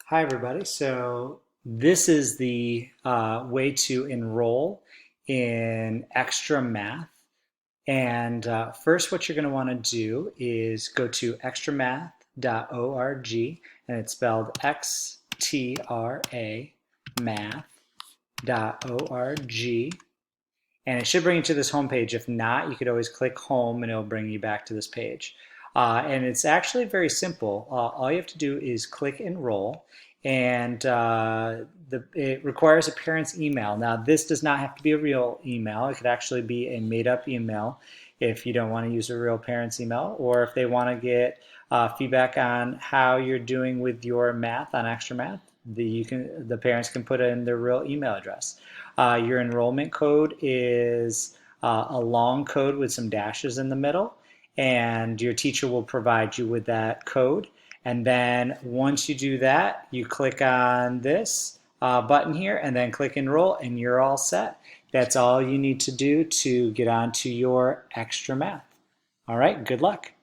Hi, everybody. So this is the way to enroll in Xtramath. And first, what you're going to want to do is go to xtramath.org, and it's spelled XTRA math.org. And it should bring you to this home page. If not, you could always click home and it'll bring you back to this page. And it's actually very simple. All you have to do is click enroll, and it requires a parent's email. Now, this does not have to be a real email. It could actually be a made-up email if you don't want to use a real parent's email, or if they want to get feedback on how you're doing with your math on Xtramath. The parents can put in their real email address. Your enrollment code is a long code with some dashes in the middle, and your teacher will provide you with that code. And then once you do that, you click on this button here and then click enroll, and you're all set. That's all you need to do to get onto your Xtramath. All right, good luck.